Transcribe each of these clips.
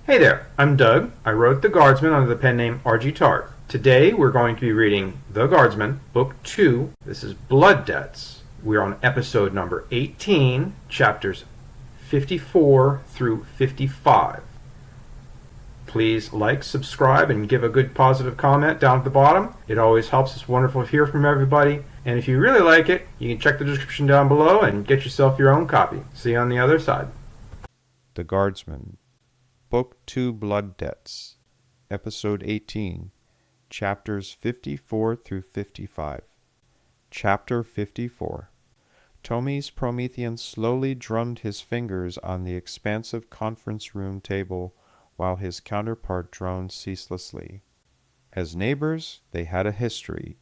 Hey there, I'm Doug. I wrote The Guardsman under the pen name R.G. Taark. Today we're going to be reading The Guardsman, Book 2. This is Blood Debts. We're on episode number 18, chapters 54 through 55. Please like, subscribe, and give a good positive comment down at the bottom. It always helps. It's wonderful to hear from everybody. And if you really like it, you can check the description down below and get yourself your own copy. See you on the other side. The Guardsman, Book 2 Blood Debts, Episode 18, Chapters 54 through 55. Chapter 54. Tommy's Promethean slowly drummed his fingers on the expansive conference room table while his counterpart droned ceaselessly. As neighbors, they had a history.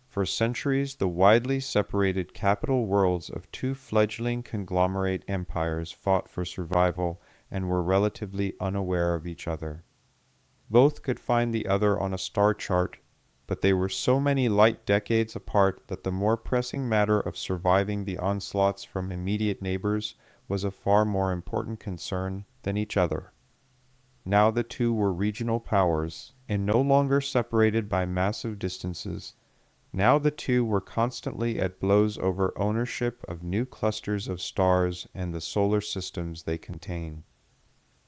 For centuries, the widely separated capital worlds of two fledgling conglomerate empires fought for survival and were relatively unaware of each other. Both could find the other on a star chart, but they were so many light decades apart that the more pressing matter of surviving the onslaughts from immediate neighbors was a far more important concern than each other. Now the two were regional powers, and no longer separated by massive distances. Now the two were constantly at blows over ownership of new clusters of stars and the solar systems they contain.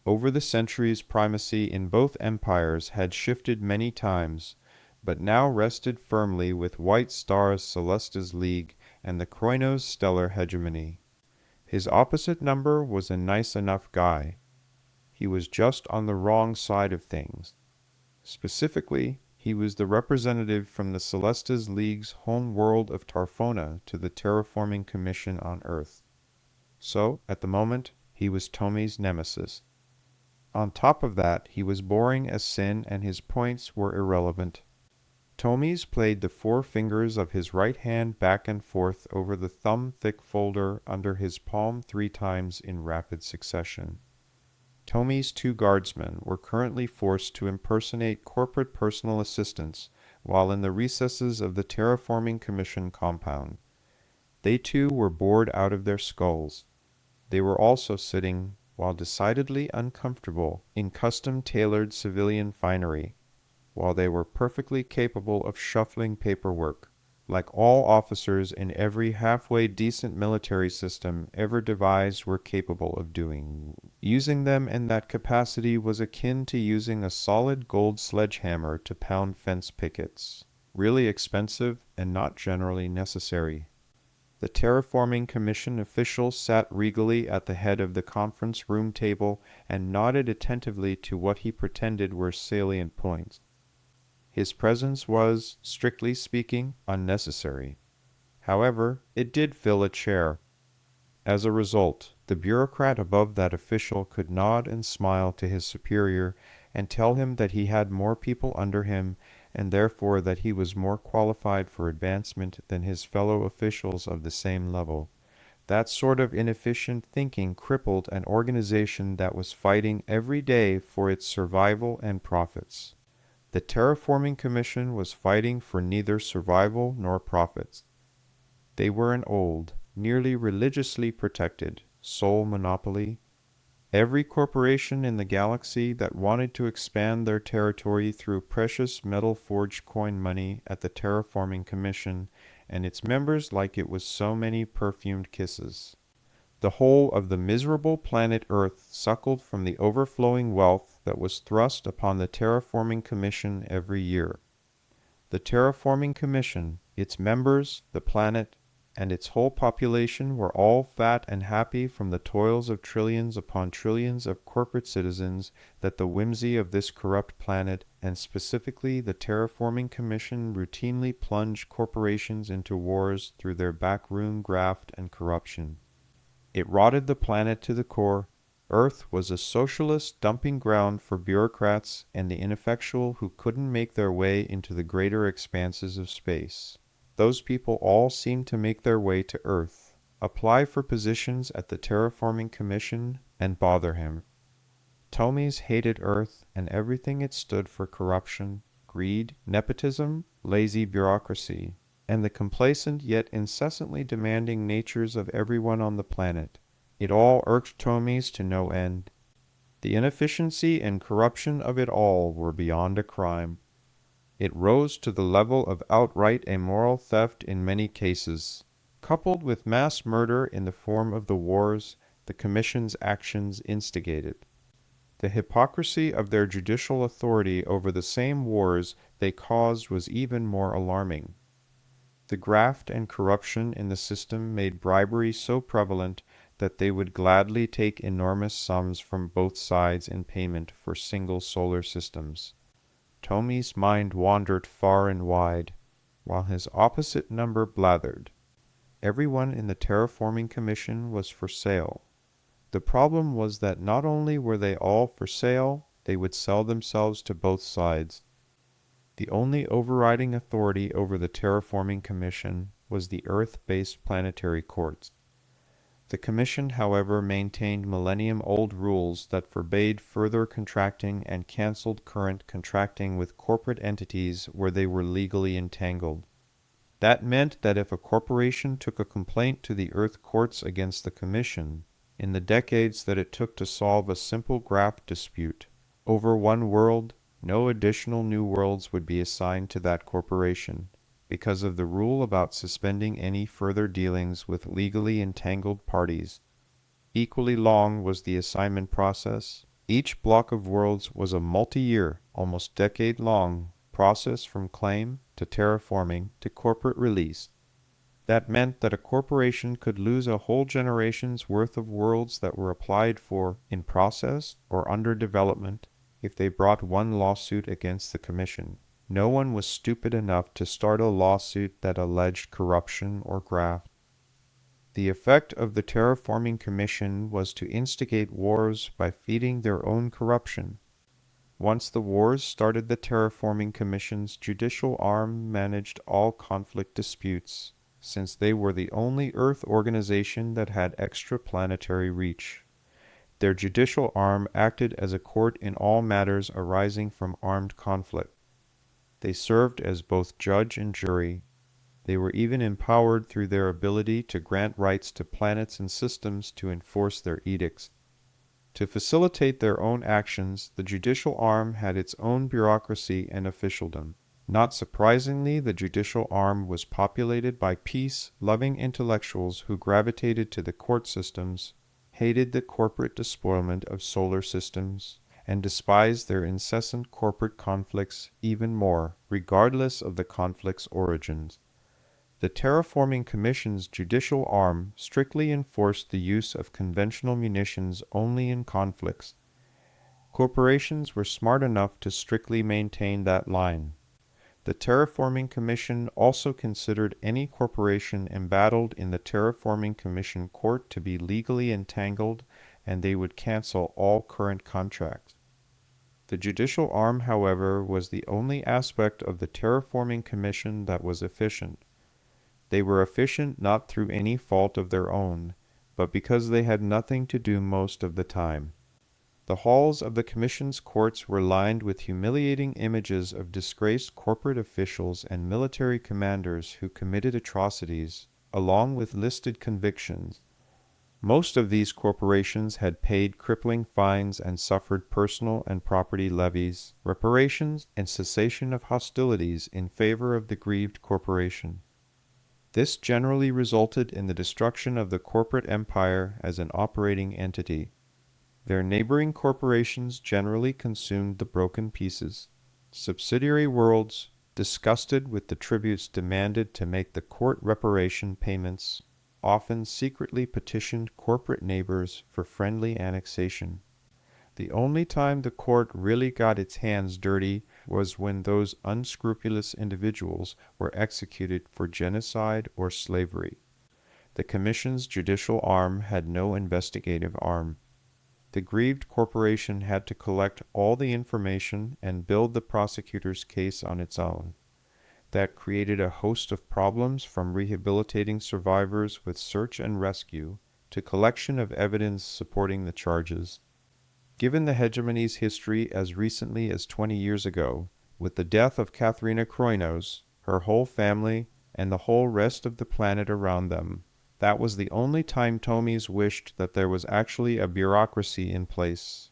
Over the centuries, primacy in both empires had shifted many times, but now rested firmly with White Star's Celestis League and the Kroinos' stellar hegemony. His opposite number was a nice enough guy. He was just on the wrong side of things. Specifically, he was the representative from the Celestis League's home world of Tarfona to the Terraforming Commission on Earth. So, at the moment, he was Tommy's nemesis. On top of that, he was boring as sin and his points were irrelevant. Tommy's played the four fingers of his right hand back and forth over the thumb-thick folder under his palm 3 times in rapid succession. Tommy's two guardsmen were currently forced to impersonate corporate personal assistants while in the recesses of the Terraforming Commission compound. They too were bored out of their skulls. They were also sitting, while decidedly uncomfortable, in custom-tailored civilian finery, while they were perfectly capable of shuffling paperwork, like all officers in every halfway decent military system ever devised were capable of doing. Using them in that capacity was akin to using a solid gold sledgehammer to pound fence pickets, really expensive and not generally necessary. The Terraforming Commission official sat regally at the head of the conference room table and nodded attentively to what he pretended were salient points. His presence was, strictly speaking, unnecessary. However, it did fill a chair. As a result, the bureaucrat above that official could nod and smile to his superior and tell him that he had more people under him and therefore that he was more qualified for advancement than his fellow officials of the same level. That sort of inefficient thinking crippled an organization that was fighting every day for its survival and profits. The Terraforming Commission was fighting for neither survival nor profits. They were an old, nearly religiously protected, sole monopoly. Every corporation in the galaxy that wanted to expand their territory threw precious metal-forged coin money at the Terraforming Commission and its members like it was so many perfumed kisses. The whole of the miserable planet Earth suckled from the overflowing wealth that was thrust upon the Terraforming Commission every year. The Terraforming Commission, its members, the planet, and its whole population were all fat and happy from the toils of trillions upon trillions of corporate citizens that the whimsy of this corrupt planet, and specifically the Terraforming Commission, routinely plunged corporations into wars through their backroom graft and corruption. It rotted the planet to the core. Earth was a socialist dumping ground for bureaucrats and the ineffectual who couldn't make their way into the greater expanses of space. Those people all seemed to make their way to Earth, apply for positions at the Terraforming Commission, and bother him. Tommy's hated Earth and everything it stood for: corruption, greed, nepotism, lazy bureaucracy, and the complacent yet incessantly demanding natures of everyone on the planet. It all irked Tommy's to no end. The inefficiency and corruption of it all were beyond a crime. It rose to the level of outright immoral theft in many cases, coupled with mass murder in the form of the wars the Commission's actions instigated. The hypocrisy of their judicial authority over the same wars they caused was even more alarming. The graft and corruption in the system made bribery so prevalent that they would gladly take enormous sums from both sides in payment for single solar systems. Tomi's mind wandered far and wide, while his opposite number blathered. Everyone in the Terraforming Commission was for sale. The problem was that not only were they all for sale, they would sell themselves to both sides. The only overriding authority over the Terraforming Commission was the Earth-based planetary courts. The Commission, however, maintained millennium-old rules that forbade further contracting and canceled current contracting with corporate entities where they were legally entangled. That meant that if a corporation took a complaint to the Earth courts against the Commission, in the decades that it took to solve a simple graft dispute over one world, no additional new worlds would be assigned to that corporation, because of the rule about suspending any further dealings with legally entangled parties. Equally long was the assignment process. Each block of worlds was a multi-year, almost decade-long process from claim to terraforming to corporate release. That meant that a corporation could lose a whole generation's worth of worlds that were applied for in process or under development if they brought one lawsuit against the Commission. No one was stupid enough to start a lawsuit that alleged corruption or graft. The effect of the Terraforming Commission was to instigate wars by feeding their own corruption. Once the wars started, the Terraforming Commission's judicial arm managed all conflict disputes, since they were the only Earth organization that had extraplanetary reach. Their judicial arm acted as a court in all matters arising from armed conflict. They served as both judge and jury. They were even empowered through their ability to grant rights to planets and systems to enforce their edicts. To facilitate their own actions, the judicial arm had its own bureaucracy and officialdom. Not surprisingly, the judicial arm was populated by peace-loving intellectuals who gravitated to the court systems, hated the corporate despoilment of solar systems, and despised their incessant corporate conflicts even more, regardless of the conflict's origins. The Terraforming Commission's judicial arm strictly enforced the use of conventional munitions only in conflicts. Corporations were smart enough to strictly maintain that line. The Terraforming Commission also considered any corporation embattled in the Terraforming Commission court to be legally entangled, and they would cancel all current contracts. The judicial arm, however, was the only aspect of the Terraforming Commission that was efficient. They were efficient not through any fault of their own, but because they had nothing to do most of the time. The halls of the Commission's courts were lined with humiliating images of disgraced corporate officials and military commanders who committed atrocities, along with listed convictions. Most of these corporations had paid crippling fines and suffered personal and property levies, reparations, and cessation of hostilities in favor of the grieved corporation. This generally resulted in the destruction of the corporate empire as an operating entity. Their neighboring corporations generally consumed the broken pieces. Subsidiary worlds, disgusted with the tributes demanded to make the court reparation payments, often secretly petitioned corporate neighbors for friendly annexation. The only time the court really got its hands dirty was when those unscrupulous individuals were executed for genocide or slavery. The Commission's judicial arm had no investigative arm. The grieved corporation had to collect all the information and build the prosecutor's case on its own. That created a host of problems, from rehabilitating survivors with search and rescue to collection of evidence supporting the charges. Given the hegemony's history as recently as 20 years ago, with the death of Katharina Kroinos, her whole family, and the whole rest of the planet around them, that was the only time Tomies wished that there was actually a bureaucracy in place.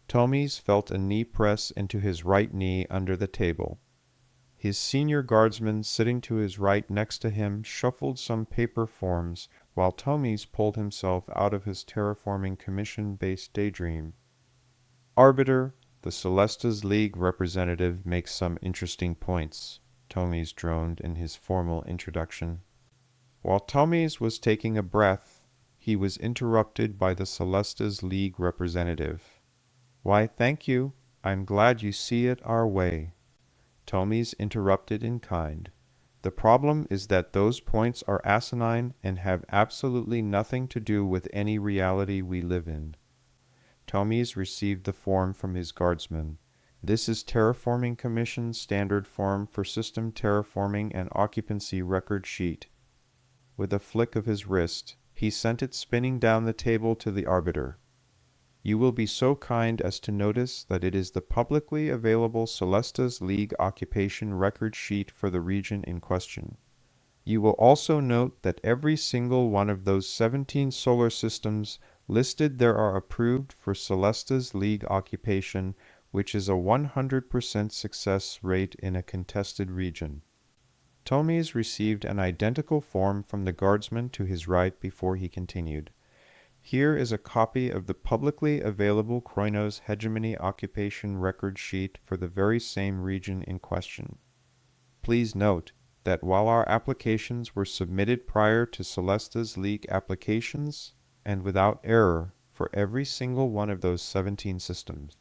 Tomies felt a knee press into his right knee under the table. His senior guardsman sitting to his right next to him shuffled some paper forms while Tomies pulled himself out of his terraforming commission-based daydream. Arbiter, the Celestas League representative, makes some interesting points, Tomies droned in his formal introduction. While Tomies was taking a breath, he was interrupted by the Celestas League representative. "Why, thank you. I'm glad you see it our way." Tomies interrupted in kind. "The problem is that those points are asinine and have absolutely nothing to do with any reality we live in." Tomies received the form from his guardsman. "This is Terraforming Commission's standard form for system terraforming and occupancy record sheet." With a flick of his wrist, he sent it spinning down the table to the Arbiter. "You will be so kind as to notice that it is the publicly available Celestas League occupation record sheet for the region in question. You will also note that every single one of those 17 solar systems listed there are approved for Celestas League occupation, which is a 100% success rate in a contested region." Tomies received an identical form from the guardsman to his right before he continued. "Here is a copy of the publicly available Kroinos Hegemony Occupation Record Sheet for the very same region in question. Please note that while our applications were submitted prior to Celestas League applications, and without error for every single one of those 17 systems,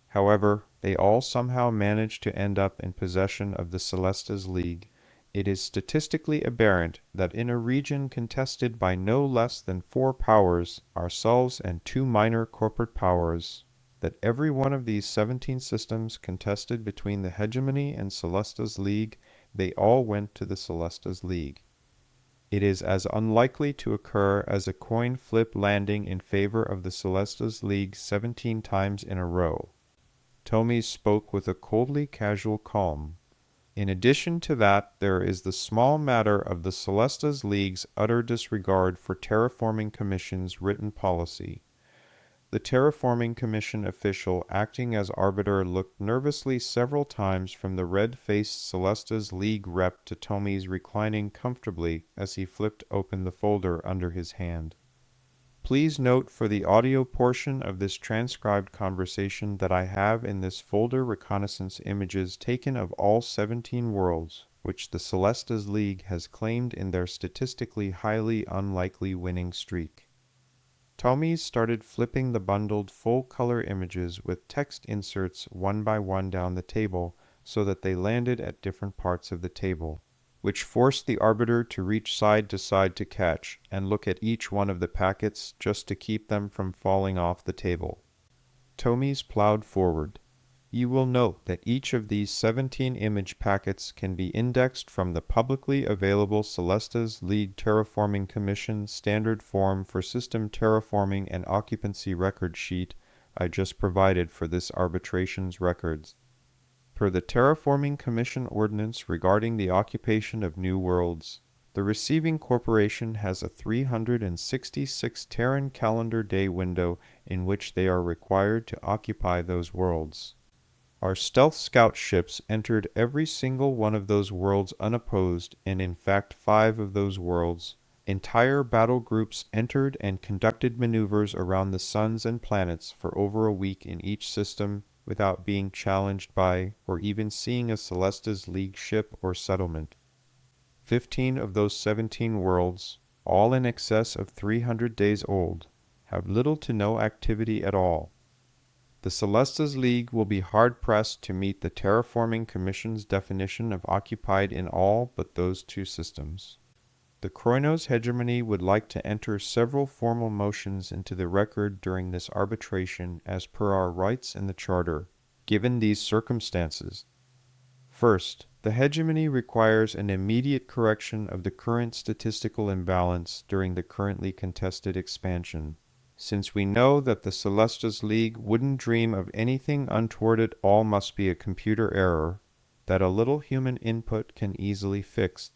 however, they all somehow managed to end up in possession of the Celestas League, it is statistically aberrant that in a region contested by no less than 4 powers, ourselves and 2 minor corporate powers, that every one of these 17 systems contested between the Hegemony and Celestas League, they all went to the Celestas League. It is as unlikely to occur as a coin flip landing in favor of the Celestas League 17 times in a row." Tomies spoke with a coldly casual calm. "In addition to that, there is the small matter of the Celestas League's utter disregard for Terraforming Commission's written policy." The Terraforming Commission official acting as arbiter looked nervously several times from the red-faced Celestas League rep to Tomies reclining comfortably as he flipped open the folder under his hand. "Please note for the audio portion of this transcribed conversation that I have in this folder reconnaissance images taken of all 17 worlds, which the Celestas League has claimed in their statistically highly unlikely winning streak." Tomies started flipping the bundled full-color images with text inserts one by one down the table so that they landed at different parts of the table, which forced the arbiter to reach side to catch and look at each one of the packets just to keep them from falling off the table. Tomies plowed forward. "You will note that each of these 17 image packets can be indexed from the publicly available Celestas League Terraforming Commission standard form for system terraforming and occupancy record sheet I just provided for this arbitration's records. Per the Terraforming Commission ordinance regarding the occupation of new worlds, the receiving corporation has a 366 Terran calendar day window in which they are required to occupy those worlds. Our stealth scout ships entered every single one of those worlds unopposed, and in fact 5 of those worlds. Entire battle groups entered and conducted maneuvers around the suns and planets for over a week in each system without being challenged by or even seeing a Celestas League ship or settlement. 15 of those 17 worlds, all in excess of 300 days old, have little to no activity at all. The Celestas League will be hard-pressed to meet the Terraforming Commission's definition of occupied in all but those 2 systems. The Kroinos Hegemony would like to enter several formal motions into the record during this arbitration as per our rights in the Charter, given these circumstances. First, the Hegemony requires an immediate correction of the current statistical imbalance during the currently contested expansion. Since we know that the Celestas League wouldn't dream of anything untoward, it all must be a computer error that a little human input can easily fix.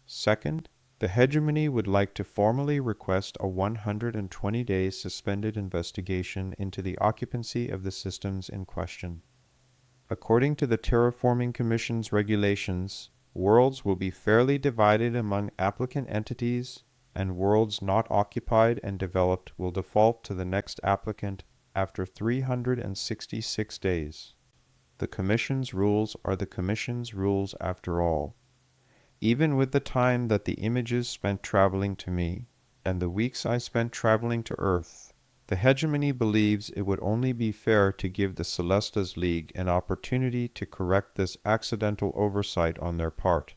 Second, The hegemony would like to formally request a 120-day suspended investigation into the occupancy of the systems in question. According to the Terraforming Commission's regulations, worlds will be fairly divided among applicant entities, and worlds not occupied and developed will default to the next applicant after 366 days. The Commission's rules are the Commission's rules after all. Even with the time that the images spent traveling to me, and the weeks I spent traveling to Earth, the hegemony believes it would only be fair to give the Celestas League an opportunity to correct this accidental oversight on their part.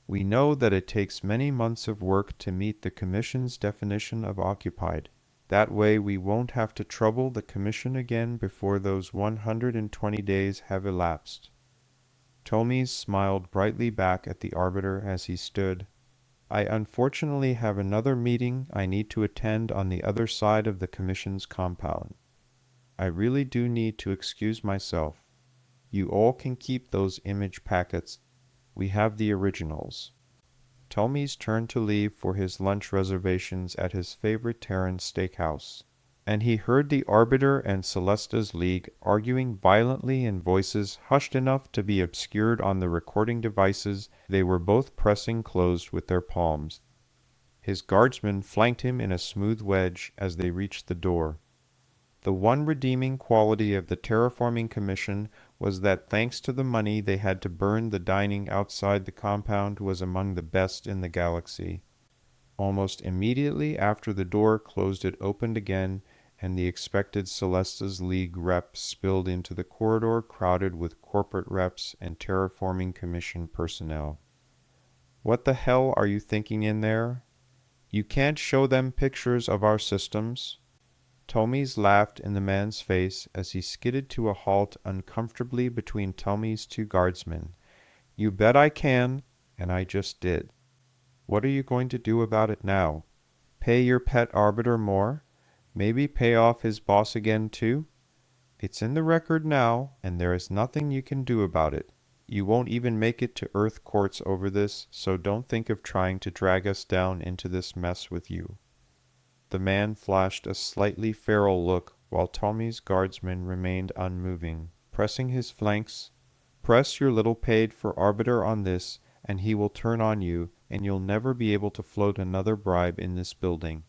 We know that it takes many months of work to meet the Commission's definition of occupied. That way we won't have to trouble the Commission again before those 120 days have elapsed. Tomes smiled brightly back at the Arbiter as he stood. I unfortunately have another meeting I need to attend on the other side of the Commission's compound. I really do need to excuse myself. You all can keep those image packets. We have the originals. Tomes turned to leave for his lunch reservations at his favorite Terran steakhouse, and he heard the Arbiter and Celestas League arguing violently in voices hushed enough to be obscured on the recording devices they were both pressing closed with their palms. His guardsman flanked him in a smooth wedge as they reached the door. The one redeeming quality of the Terraforming Commission was that thanks to the money they had to burn, the dining outside the compound was among the best in the galaxy. Almost immediately after the door closed, it opened again, and the expected Celestas League reps spilled into the corridor crowded with corporate reps and Terraforming Commission personnel. What the hell are you thinking in there? You can't show them pictures of our systems. Tomes laughed in the man's face as he skidded to a halt uncomfortably between Tomes' two guardsmen. You bet I can, and I just did. What are you going to do about it now? Pay your pet Arbiter more? Maybe pay off his boss again too? It's in the record now, and there is nothing you can do about it. You won't even make it to Earth courts over this, so don't think of trying to drag us down into this mess with you. The man flashed a slightly feral look while Tommy's guardsman remained unmoving, pressing his flanks. Press your little paid for Arbiter on this, and he will turn on you, and you'll never be able to float another bribe in this building.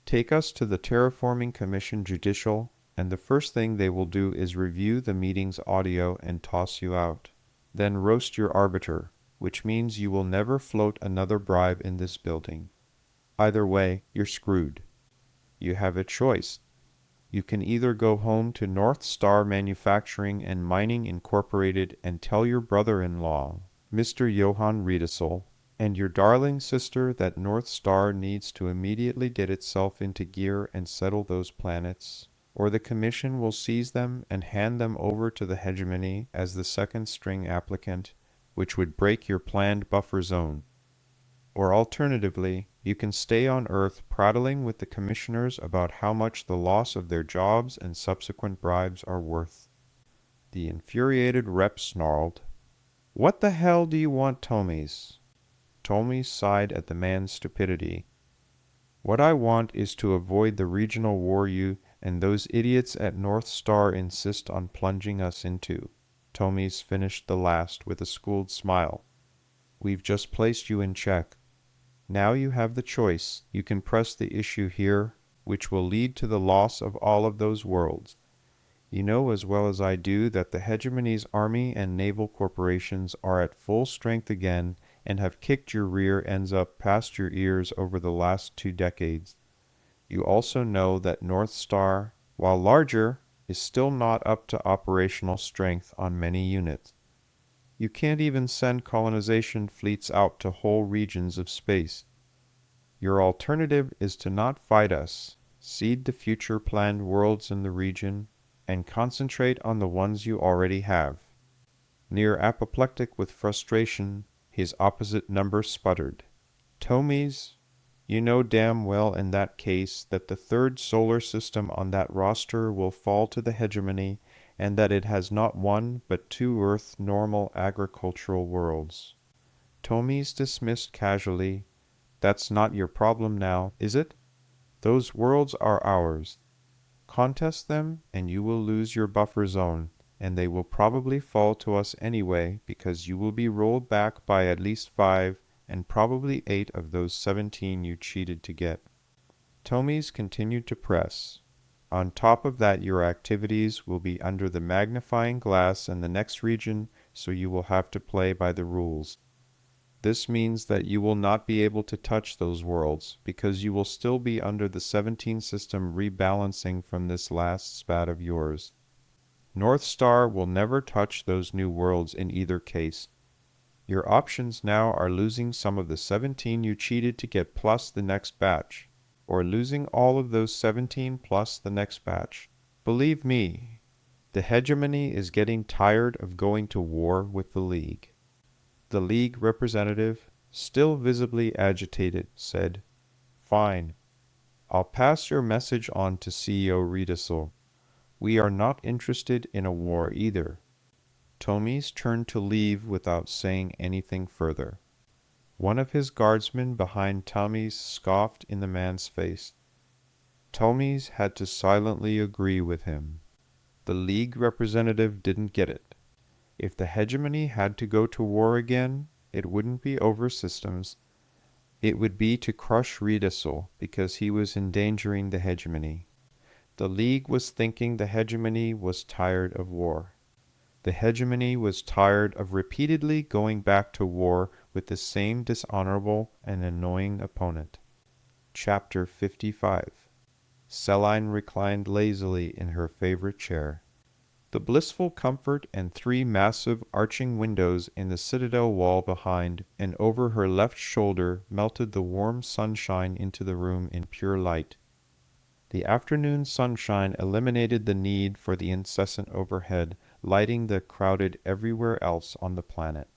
Take us to the Terraforming Commission Judicial, and the first thing they will do is review the meeting's audio and toss you out. Then roast your Arbiter, which means you will never float another bribe in this building. Either way, you're screwed. You have a choice. You can either go home to North Star Manufacturing and Mining Incorporated and tell your brother-in-law, Mr. Johann Riedesel, and your darling sister that North Star needs to immediately get itself into gear and settle those planets, or the Commission will seize them and hand them over to the hegemony as the second-string applicant, which would break your planned buffer zone. Or alternatively, you can stay on Earth prattling with the commissioners about how much the loss of their jobs and subsequent bribes are worth. The infuriated rep snarled, "What the hell do you want, Tomes?" Tomes sighed at the man's stupidity. "What I want is to avoid the regional war you and those idiots at North Star insist on plunging us into." Tomes finished the last with a schooled smile. "We've just placed you in check. Now you have the choice. You can press the issue here, which will lead to the loss of all of those worlds. You know as well as I do that the hegemony's army and naval corporations are at full strength again and have kicked your rear ends up past your ears over the last 2 decades. You also know that North Star, while larger, is still not up to operational strength on many units. You can't even send colonization fleets out to whole regions of space. Your alternative is to not fight us, cede the future planned worlds in the region, and concentrate on the ones you already have." Near apoplectic with frustration, his opposite number sputtered. "Tomes, you know damn well in that case that the third solar system on that roster will fall to the hegemony, and that it has not one but 2 Earth normal agricultural worlds." Tomes dismissed casually, That's not your problem now, is it? Those worlds are ours. Contest them, and you will lose your buffer zone, and they will probably fall to us anyway because you will be rolled back by at least 5 and probably 8 of those 17 you cheated to get. Tomies continued to press. On top of that, your activities will be under the magnifying glass in the next region, so you will have to play by the rules. This means that you will not be able to touch those worlds, because you will still be under the 17 system rebalancing from this last spat of yours. North Star will never touch those new worlds in either case. Your options now are losing some of the 17 you cheated to get plus the next batch, or losing all of those 17 plus the next batch. Believe me, the hegemony is getting tired of going to war with the League. The League representative, still visibly agitated, said, "Fine. I'll pass your message on to CEO Riedesel. We are not interested in a war either." Tomies turned to leave without saying anything further. One of his guardsmen behind Tomies scoffed in the man's face. Tomies had to silently agree with him. The League representative didn't get it. If the hegemony had to go to war again, it wouldn't be over systems. It would be to crush Riedesel because he was endangering the hegemony. The League was thinking the hegemony was tired of war. The hegemony was tired of repeatedly going back to war with the same dishonorable and annoying opponent. Chapter 55. Celine reclined lazily in her favorite chair. The blissful comfort and 3 massive arching windows in the citadel wall behind and over her left shoulder melted the warm sunshine into the room in pure light. The afternoon sunshine eliminated the need for the incessant overhead, lighting the crowded everywhere else on the planet.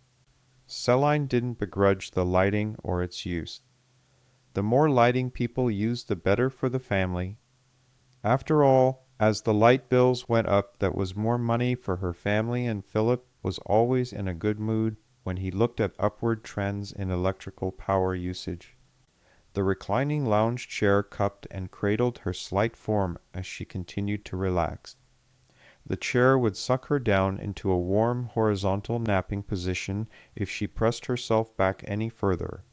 Celine didn't begrudge the lighting or its use. The more lighting people used, the better for the family. After all, as the light bills went up, that was more money for her family, and Philip was always in a good mood when he looked at upward trends in electrical power usage. The reclining lounge chair cupped and cradled her slight form as she continued to relax. The chair would suck her down into a warm horizontal napping position if she pressed herself back any further.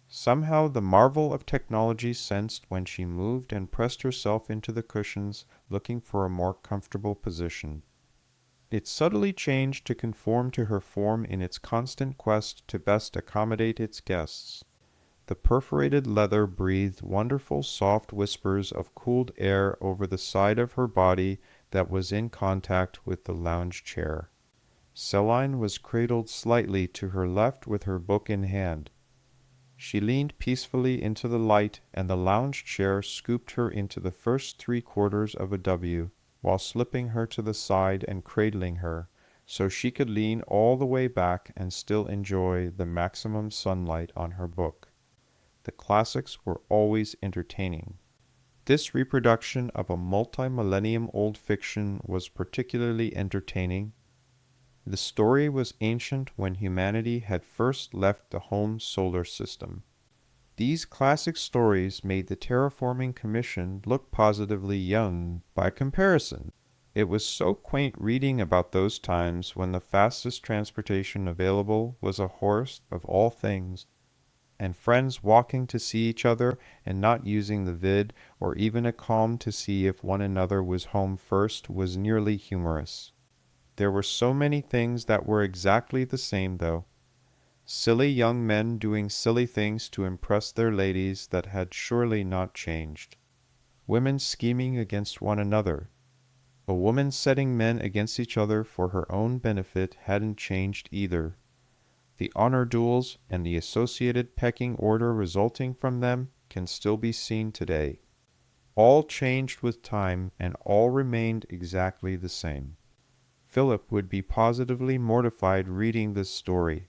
Somehow the marvel of technology sensed when she moved and pressed herself into the cushions, looking for a more comfortable position. It subtly changed to conform to her form in its constant quest to best accommodate its guests. The perforated leather breathed wonderful soft whispers of cooled air over the side of her body that was in contact with the lounge chair. Celine was cradled slightly to her left with her book in hand. She leaned peacefully into the light, and the lounge chair scooped her into the first 3/4 of a W, while slipping her to the side and cradling her, so she could lean all the way back and still enjoy the maximum sunlight on her book. The classics were always entertaining. This reproduction of a multi-millennium-old fiction was particularly entertaining. The story was ancient when humanity had first left the home solar system. These classic stories made the Terraforming Commission look positively young by comparison. It was so quaint reading about those times when the fastest transportation available was a horse of all things, and friends walking to see each other and not using the vid or even a calm to see if one another was home first was nearly humorous. There were so many things that were exactly the same, though. Silly young men doing silly things to impress their ladies that had surely not changed. Women scheming against one another. A woman setting men against each other for her own benefit hadn't changed either. The honor duels and the associated pecking order resulting from them can still be seen today. All changed with time, and all remained exactly the same. Philip would be positively mortified reading this story.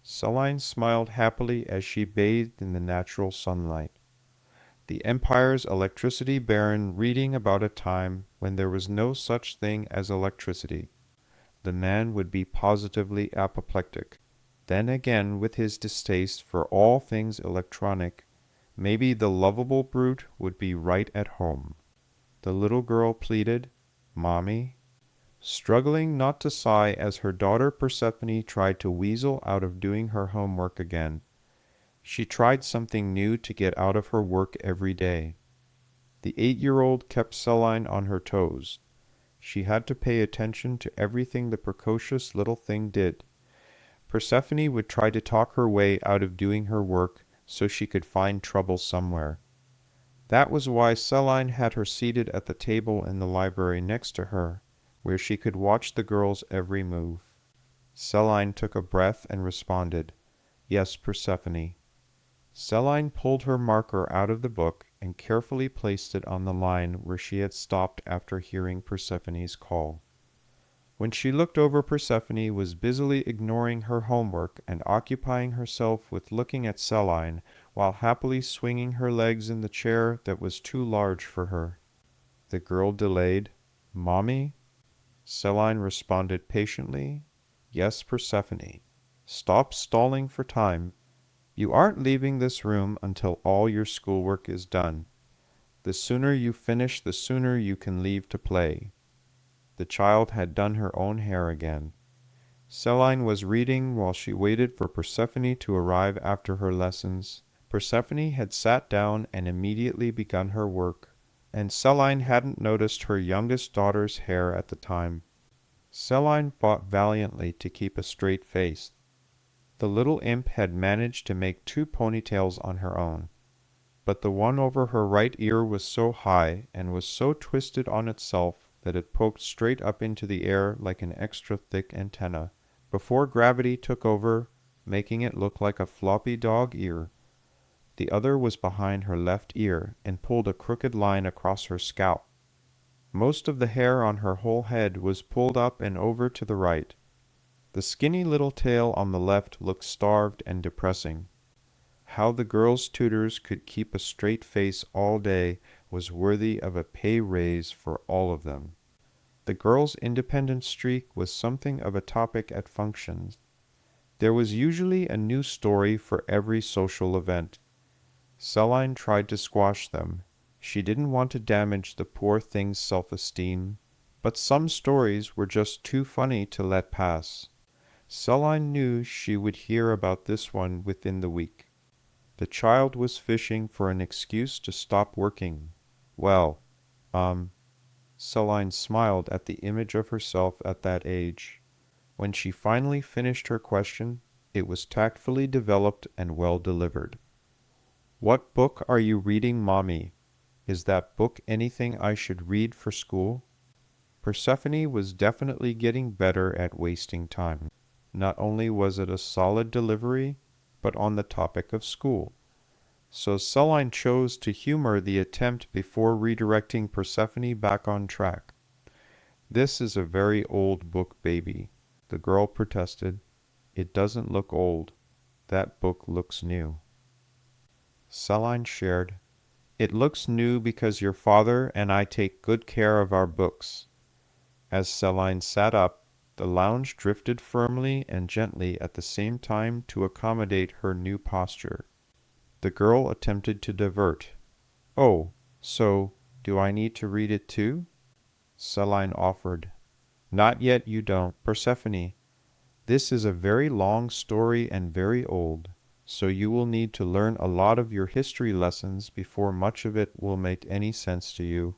Celine smiled happily as she bathed in the natural sunlight. The Empire's electricity baron reading about a time when there was no such thing as electricity. The man would be positively apoplectic. Then again, with his distaste for all things electronic, maybe the lovable brute would be right at home. The little girl pleaded, "Mommy," struggling not to sigh as her daughter Persephone tried to weasel out of doing her homework again. She tried something new to get out of her work every day. The 8-year-old kept Celine on her toes. She had to pay attention to everything the precocious little thing did. Persephone would try to talk her way out of doing her work so she could find trouble somewhere. That was why Celine had her seated at the table in the library next to her, where she could watch the girl's every move. Celine took a breath and responded, "Yes, Persephone." Celine pulled her marker out of the book and carefully placed it on the line where she had stopped after hearing Persephone's call. When she looked over, Persephone was busily ignoring her homework and occupying herself with looking at Celine while happily swinging her legs in the chair that was too large for her. The girl delayed. "Mommy?" Celine responded patiently, "Yes, Persephone. Stop stalling for time. You aren't leaving this room until all your schoolwork is done. The sooner you finish, the sooner you can leave to play." The child had done her own hair again. Celine was reading while she waited for Persephone to arrive after her lessons. Persephone had sat down and immediately begun her work, and Celine hadn't noticed her youngest daughter's hair at the time. Celine fought valiantly to keep a straight face. The little imp had managed to make 2 ponytails on her own, but the one over her right ear was so high and was so twisted on itself that it poked straight up into the air like an extra thick antenna, before gravity took over, making it look like a floppy dog ear. The other was behind her left ear and pulled a crooked line across her scalp. Most of the hair on her whole head was pulled up and over to the right. The skinny little tail on the left looked starved and depressing. How the girls' tutors could keep a straight face all day was worthy of a pay raise for all of them. The girls' independent streak was something of a topic at functions. There was usually a new story for every social event. Celine tried to squash them. She didn't want to damage the poor thing's self-esteem, but some stories were just too funny to let pass. Celine knew she would hear about this one within the week. The child was fishing for an excuse to stop working. "Well, Celine smiled at the image of herself at that age. When she finally finished her question, it was tactfully developed and well delivered. "What book are you reading, Mommy? Is that book anything I should read for school?" Persephone was definitely getting better at wasting time. Not only was it a solid delivery, but on the topic of school. So Celine chose to humor the attempt before redirecting Persephone back on track. "This is a very old book, baby," the girl protested. "It doesn't look old. That book looks new." Celine shared, "It looks new because your father and I take good care of our books." As Celine sat up, the lounge drifted firmly and gently at the same time to accommodate her new posture. The girl attempted to divert. "Oh, so do I need to read it too?" Celine offered. "Not yet, you don't, Persephone. This is a very long story and very old, so you will need to learn a lot of your history lessons before much of it will make any sense to you."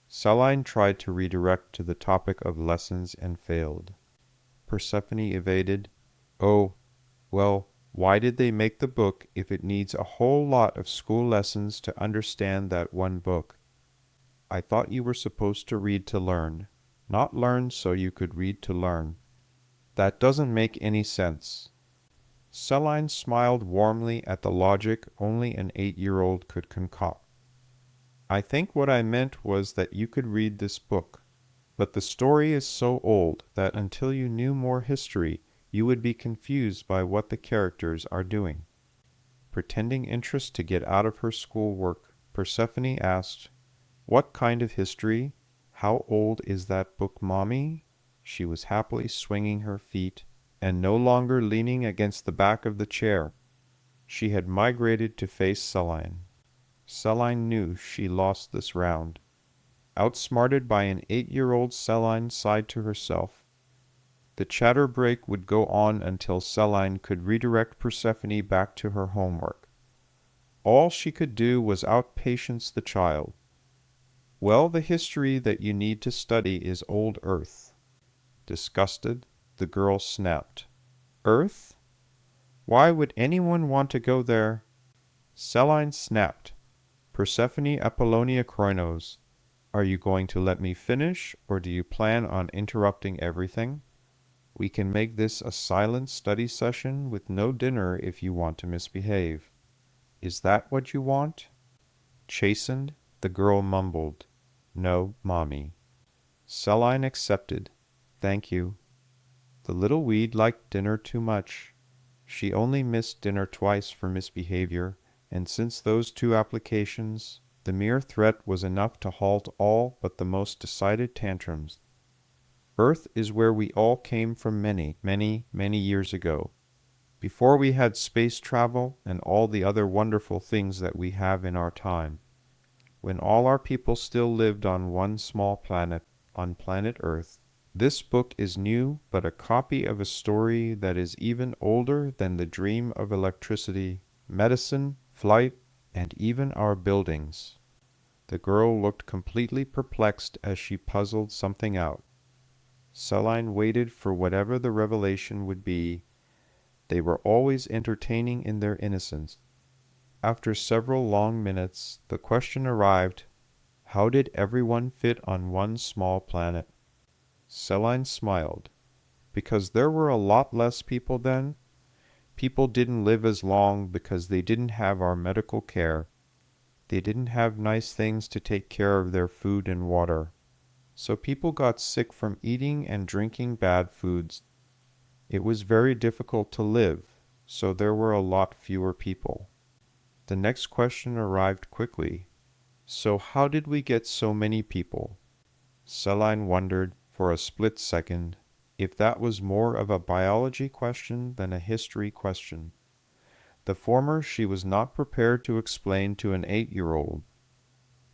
Celine tried to redirect to the topic of lessons and failed. Persephone evaded. "Oh, well, why did they make the book if it needs a whole lot of school lessons to understand that one book? I thought you were supposed to read to learn, not learn so you could read to learn. That doesn't make any sense." Celine smiled warmly at the logic only an 8-year-old could concoct. "I think what I meant was that you could read this book, but the story is so old that until you knew more history, you would be confused by what the characters are doing." Pretending interest to get out of her schoolwork, Persephone asked, "What kind of history? How old is that book, Mommy?" She was happily swinging her feet, and no longer leaning against the back of the chair. She had migrated to face Celine. Celine knew she lost this round. Outsmarted by an 8-year-old, Celine sighed to herself. The chatter break would go on until Celine could redirect Persephone back to her homework. All she could do was outpatience the child. Well, the history that you need to study is old Earth. Disgusted, the girl snapped. Earth? Why would anyone want to go there? Celine snapped. Persephone Apollonia Kroinos, are you going to let me finish, or do you plan on interrupting everything? We can make this a silent study session with no dinner if you want to misbehave. Is that what you want? Chastened, the girl mumbled, No, Mommy. Celine accepted. Thank you. The little weed liked dinner too much. She only missed dinner twice for misbehavior, and since those 2 applications, the mere threat was enough to halt all but the most decided tantrums. Earth is where we all came from many, many, many years ago, before we had space travel and all the other wonderful things that we have in our time, when all our people still lived on one small planet, on planet Earth. This book is new, but a copy of a story that is even older than the dream of electricity, medicine, flight, and even our buildings. The girl looked completely perplexed as she puzzled something out. Celine waited for whatever the revelation would be. They were always entertaining in their innocence. After several long minutes, the question arrived, how did everyone fit on one small planet? Celine smiled. Because there were a lot less people then. People didn't live as long because they didn't have our medical care. They didn't have nice things to take care of their food and water. So people got sick from eating and drinking bad foods. It was very difficult to live, so there were a lot fewer people. The next question arrived quickly. So how did we get so many people? Celine wondered for a split second if that was more of a biology question than a history question. The former she was not prepared to explain to an 8-year-old.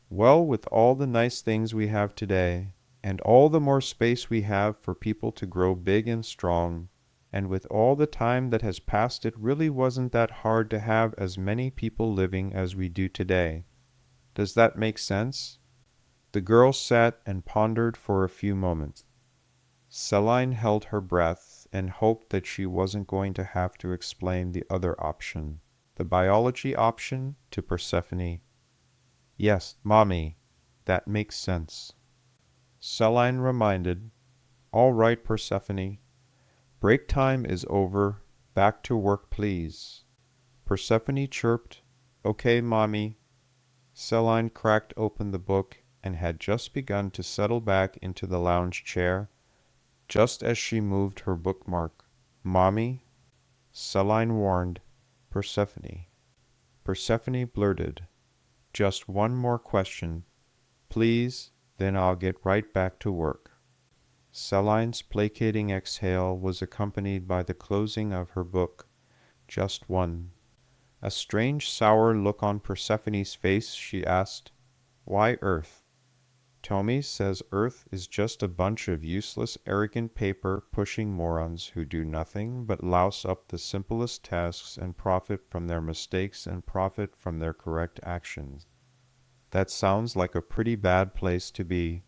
Well, with all the nice things we have today, and all the more space we have for people to grow big and strong, and with all the time that has passed, it really wasn't that hard to have as many people living as we do today. Does that make sense? The girl sat and pondered for a few moments. Celine held her breath and hoped that she wasn't going to have to explain the other option, the biology option, to Persephone. Yes, Mommy, that makes sense. Celine reminded, All right, Persephone. Break time is over. Back to work, please. Persephone chirped, Okay, Mommy. Celine cracked open the book and had just begun to settle back into the lounge chair, just as she moved her bookmark. Mommy? Celine warned, Persephone. Persephone blurted, Just one more question, please, then I'll get right back to work. Celine's placating exhale was accompanied by the closing of her book. Just one. A strange sour look on Persephone's face, she asked, Why Earth? Tommy says Earth is just a bunch of useless, arrogant paper-pushing morons who do nothing but louse up the simplest tasks and profit from their mistakes and profit from their correct actions. That sounds like a pretty bad place to be.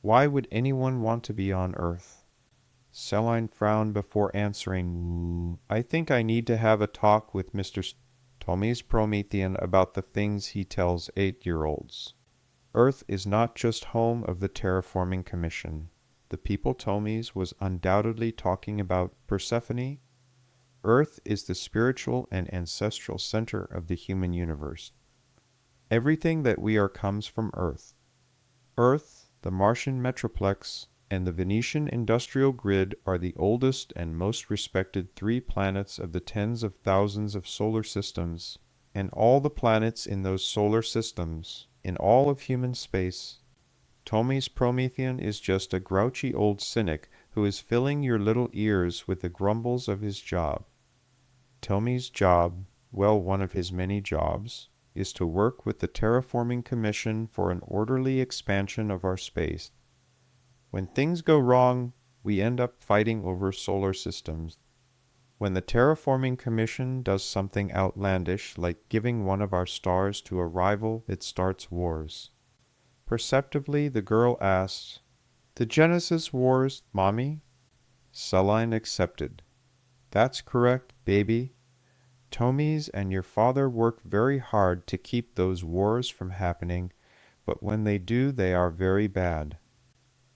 Why would anyone want to be on Earth? Celine frowned before answering, I think I need to have a talk with Mr. Tommy's Promethean about the things he tells 8-year-olds. Earth is not just home of the Terraforming Commission. The people Tommy's was undoubtedly talking about Persephone. Earth is the spiritual and ancestral center of the human universe. Everything that we are comes from Earth. Earth, the Martian Metroplex, and the Venetian industrial grid are the oldest and most respected 3 planets of the tens of thousands of solar systems, and all the planets in those solar systems, in all of human space. Tommy's Promethean is just a grouchy old cynic who is filling your little ears with the grumbles of his job. Tomy's job, well, one of his many jobs, is to work with the Terraforming Commission for an orderly expansion of our space. When things go wrong, we end up fighting over solar systems. When the Terraforming Commission does something outlandish, like giving one of our stars to a rival, it starts wars. Perceptively, the girl asked, "The Genesis Wars, Mommy?" Celine accepted. "That's correct, baby. Tomys and your father work very hard to keep those wars from happening, but when they do, they are very bad."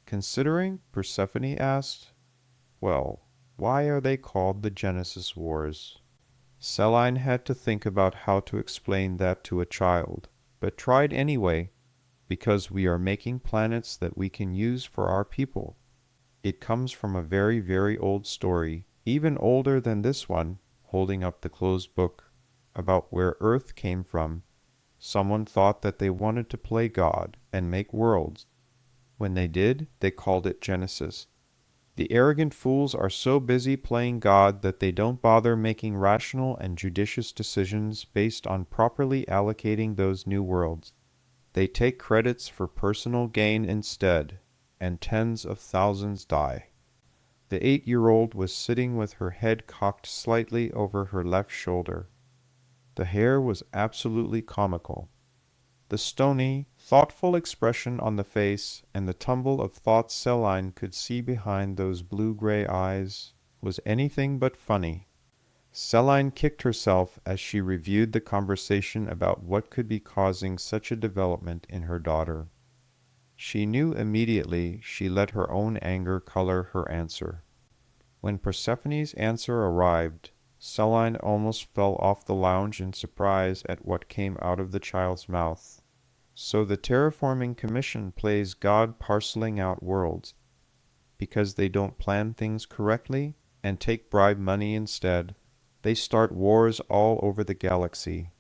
Considering, Persephone asked, "Well, why are they called the Genesis Wars?" Celine had to think about how to explain that to a child, but tried anyway, because we are making planets that we can use for our people. It comes from a very, very old story, even older than this one, holding up the closed book, about where Earth came from. Someone thought that they wanted to play God and make worlds. When they did, they called it Genesis. The arrogant fools are so busy playing God that they don't bother making rational and judicious decisions based on properly allocating those new worlds. They take credits for personal gain instead, and tens of thousands die. The 8-year-old was sitting with her head cocked slightly over her left shoulder. The hair was absolutely comical. The stony, thoughtful expression on the face, and the tumble of thoughts Celine could see behind those blue-gray eyes, was anything but funny. Celine kicked herself as she reviewed the conversation about what could be causing such a development in her daughter. She knew immediately she let her own anger color her answer. When Persephone's answer arrived, Celine almost fell off the lounge in surprise at what came out of the child's mouth. "So the Terraforming Commission plays God parceling out worlds, because they don't plan things correctly and take bribe money instead. They start wars all over the galaxy,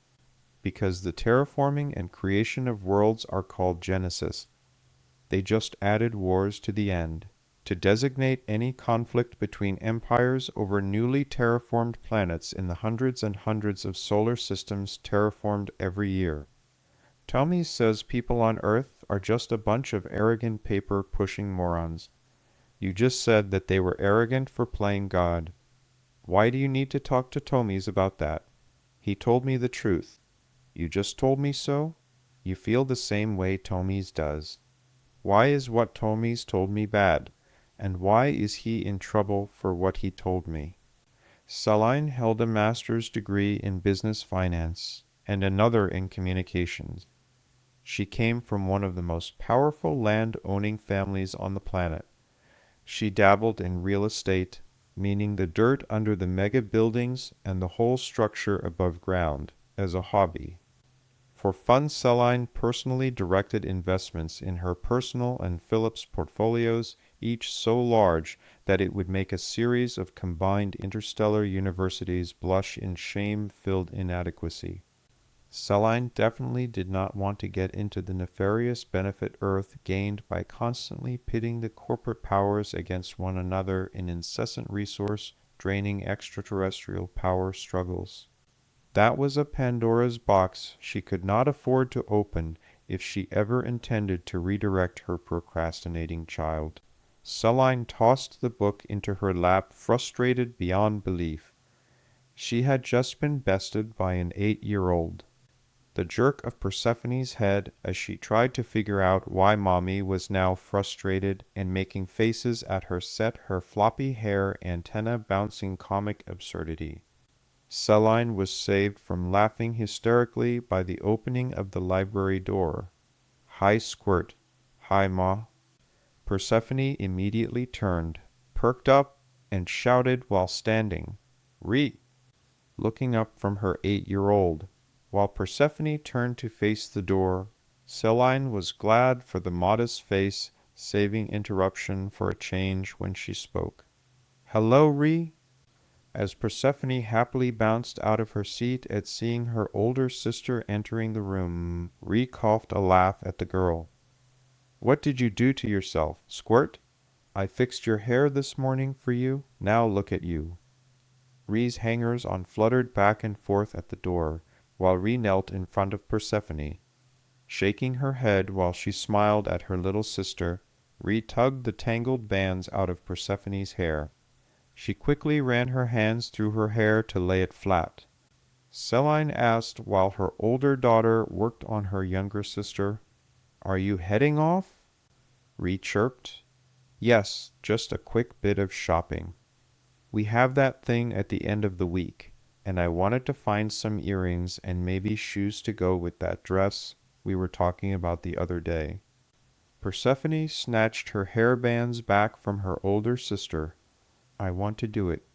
because the terraforming and creation of worlds are called Genesis. They just added wars to the end, to designate any conflict between empires over newly terraformed planets in the hundreds and hundreds of solar systems terraformed every year. Tommy says people on Earth are just a bunch of arrogant paper-pushing morons. You just said that they were arrogant for playing God. Why do you need to talk to Tomys about that? He told me the truth. You just told me so? You feel the same way Tomys does. Why is what Tomys told me bad? And why is he in trouble for what he told me?" Celine held a master's degree in business finance and another in communications. She came from one of the most powerful land-owning families on the planet. She dabbled in real estate, meaning the dirt under the mega buildings and the whole structure above ground, as a hobby. For fun, Celine personally directed investments in her personal and Philip's portfolios, each so large that it would make a series of combined interstellar universities blush in shame-filled inadequacy. Celine definitely did not want to get into the nefarious benefit Earth gained by constantly pitting the corporate powers against one another in incessant resource-draining extraterrestrial power struggles. That was a Pandora's box she could not afford to open if she ever intended to redirect her procrastinating child. Celine tossed the book into her lap, frustrated beyond belief. She had just been bested by an 8-year-old. The jerk of Persephone's head as she tried to figure out why Mommy was now frustrated and making faces at her set her floppy hair antenna-bouncing comic absurdity. Celine was saved from laughing hysterically by the opening of the library door. "Hi, Squirt." "Hi, Ma." Persephone immediately turned, perked up, and shouted while standing, "Re!" looking up from her 8-year-old. While Persephone turned to face the door, Celine was glad for the modest face saving interruption for a change when she spoke. "Hello, Re." As Persephone happily bounced out of her seat at seeing her older sister entering the room, Re coughed a laugh at the girl. "What did you do to yourself, Squirt?" I fixed your hair this morning for you. Now look at you. Rhee's hangers-on fluttered back and forth at the door, while Rhee knelt in front of Persephone. Shaking her head while she smiled at her little sister, Rhee tugged the tangled bands out of Persephone's hair. She quickly ran her hands through her hair to lay it flat. Selene asked while her older daughter worked on her younger sister, "Are you heading off?" Rhee chirped, "Yes, just a quick bit of shopping. We have that thing at the end of the week, and I wanted to find some earrings and maybe shoes to go with that dress we were talking about the other day." Persephone snatched her hair bands back from her older sister. "I want to do it.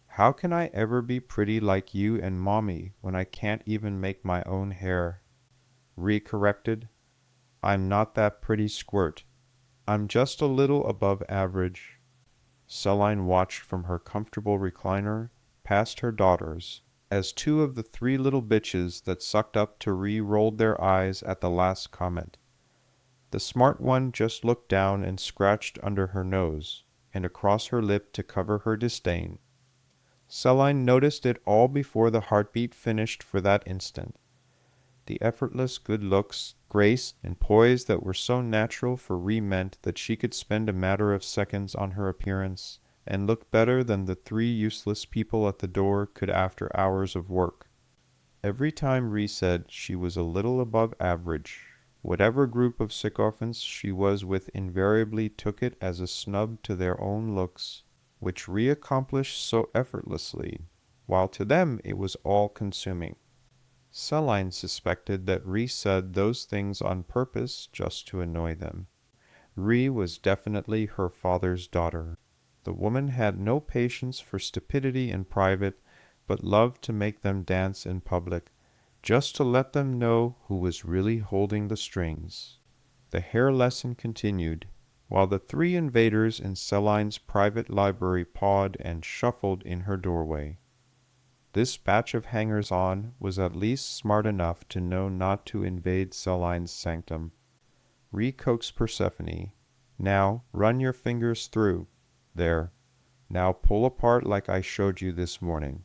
How can I ever be pretty like you and Mommy when I can't even make my own hair?" Rhee corrected, "I'm not that pretty squirt. I'm just a little above average." Selene watched from her comfortable recliner past her daughters, as two of the three little bitches that sucked up to Rhee rolled their eyes at the last comment. The smart one just looked down and scratched under her nose, and across her lip to cover her disdain. Selene noticed it all before the heartbeat finished for that instant. The effortless good looks, grace, and poise that were so natural for Rhee meant that she could spend a matter of seconds on her appearance and look better than the three useless people at the door could after hours of work. Every time Rhee said she was a little above average, whatever group of sycophants she was with invariably took it as a snub to their own looks, which Rhee accomplished so effortlessly, while to them it was all-consuming. Selene suspected that Rhee said those things on purpose just to annoy them. Rhee was definitely her father's daughter. The woman had no patience for stupidity in private, but loved to make them dance in public, just to let them know who was really holding the strings. The hair lesson continued, while the three invaders in Selene's private library pawed and shuffled in her doorway. This batch of hangers-on was at least smart enough to know not to invade Selene's sanctum. Rhee coaxed Persephone, "Now run your fingers through. There. Now pull apart like I showed you this morning.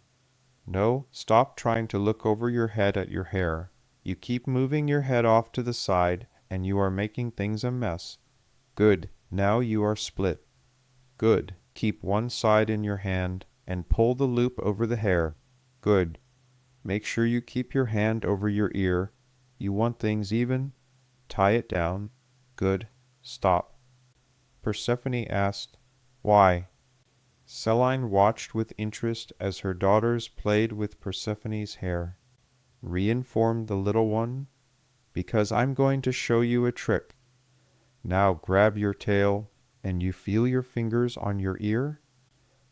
No, stop trying to look over your head at your hair. You keep moving your head off to the side, and you are making things a mess. Good. Now you are split. Good. Keep one side in your hand, and pull the loop over the hair. Good. Make sure you keep your hand over your ear. You want things even. Tie it down. Good. Stop." Persephone asked, "Why?" Selene watched with interest as her daughters played with Persephone's hair. Rhee informed the little one, "Because I'm going to show you a trick. Now grab your tail, and you feel your fingers on your ear?"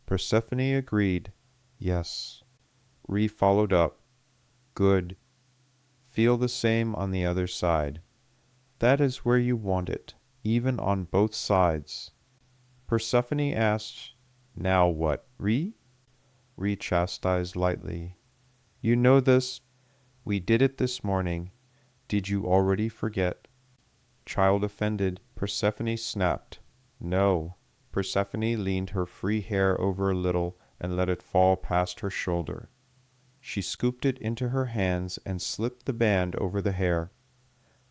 Persephone agreed, "Yes." Rhee followed up, "Good. Feel the same on the other side. That is where you want it, even on both sides." Persephone asked, "Now what, Rhee?" Rhee chastised lightly, "You know this. We did it this morning. Did you already forget?" Child offended, Persephone snapped, "No." Persephone leaned her free hair over a little and let it fall past her shoulder. She scooped it into her hands and slipped the band over the hair.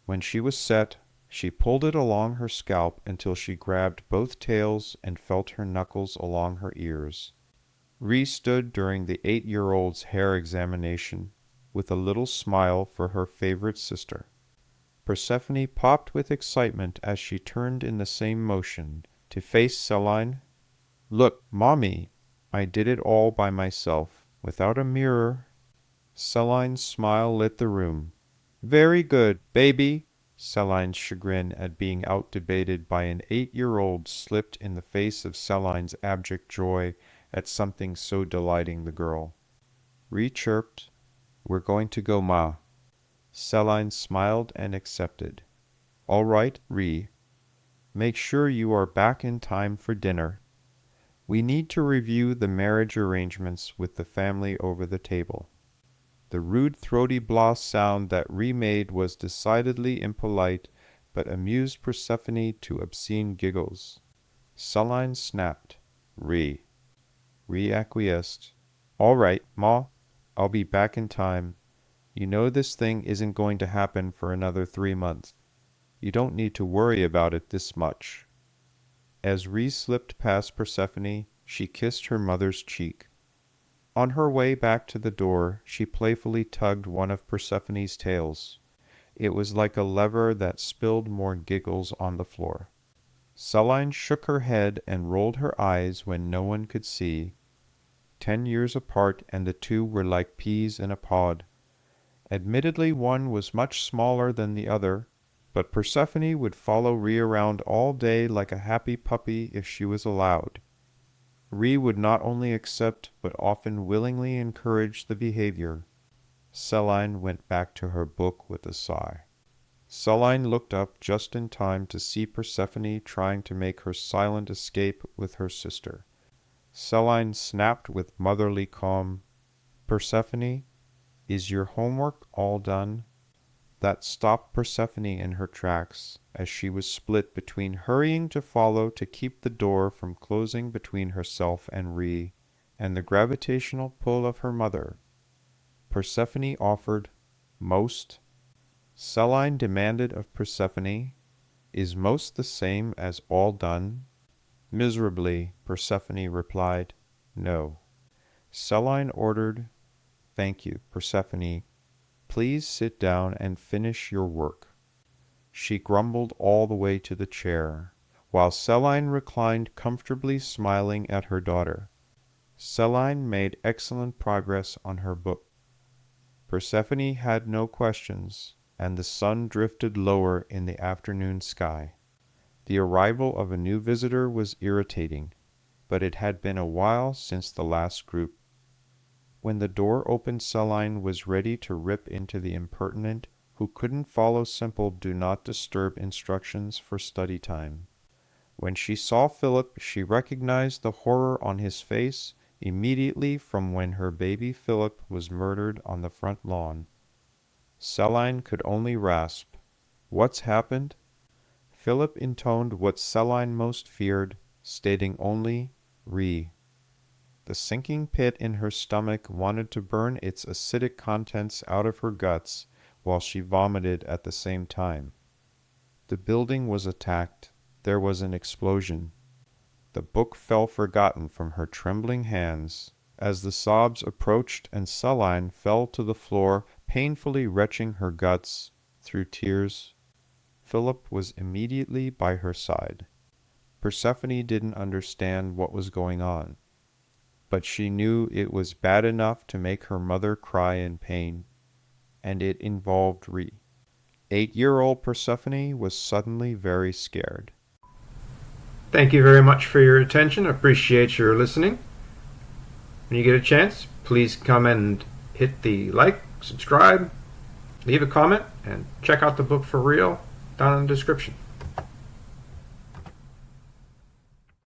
When she was set, she pulled it along her scalp until she grabbed both tails and felt her knuckles along her ears. Rhee stood during the 8-year-old's hair examination, with a little smile for her favorite sister. Persephone popped with excitement as she turned in the same motion, to face Selene. "Look, Mommy! I did it all by myself, without a mirror." Selene's smile lit the room. "Very good, baby." Selene's chagrin at being outdebated by an 8-year-old slipped in the face of Selene's abject joy at something so delighting the girl. Rhee chirped, "We're going to go, Ma." Selene smiled and accepted. "All right, Rhee. Make sure you are back in time for dinner. We need to review the marriage arrangements with the family over the table." The rude throaty blah sound that Rhee made was decidedly impolite, but amused Persephone to obscene giggles. Celine snapped. Re acquiesced. All right, Ma, I'll be back in time. You know this thing isn't going to happen for another 3 months. You don't need to worry about it this much. As Re slipped past Persephone, she kissed her mother's cheek. On her way back to the door, she playfully tugged one of Persephone's tails. It was like a lever that spilled more giggles on the floor. Celine shook her head and rolled her eyes when no one could see. 10 years apart, and the two were like peas in a pod. Admittedly, one was much smaller than the other, but Persephone would follow Re around all day like a happy puppy if she was allowed. Re would not only accept, but often willingly encourage the behavior. Celine went back to her book with a sigh. Celine looked up just in time to see Persephone trying to make her silent escape with her sister. Celine snapped with motherly calm, "Persephone, is your homework all done?" That stopped Persephone in her tracks, as she was split between hurrying to follow to keep the door from closing between herself and Re, and the gravitational pull of her mother. Persephone offered, "Most?" Celine demanded of Persephone, "Is most the same as all done?" Miserably, Persephone replied, "No." Celine ordered, "Thank you, Persephone. Please sit down and finish your work." She grumbled all the way to the chair, while Celine reclined comfortably smiling at her daughter. Celine made excellent progress on her book. Persephone had no questions, and the sun drifted lower in the afternoon sky. The arrival of a new visitor was irritating, but it had been a while since the last group. When the door opened, Celine was ready to rip into the impertinent who couldn't follow simple do not disturb instructions for study time. When she saw Philip, she recognized the horror on his face immediately from when her baby Philip was murdered on the front lawn. Celine could only rasp, "What's happened?" Philip intoned what Celine most feared, stating only, "Re." The sinking pit in her stomach wanted to burn its acidic contents out of her guts, while she vomited at the same time. The building was attacked. There was an explosion. The book fell forgotten from her trembling hands. As the sobs approached and Celine fell to the floor, painfully retching her guts through tears, Philip was immediately by her side. Persephone didn't understand what was going on, but she knew it was bad enough to make her mother cry in pain, and it involved Re. 8-year-old Persephone was suddenly very scared. Thank you very much for your attention. I appreciate your listening. When you get a chance, please come and hit the like, subscribe, leave a comment, and check out the book for real down in the description.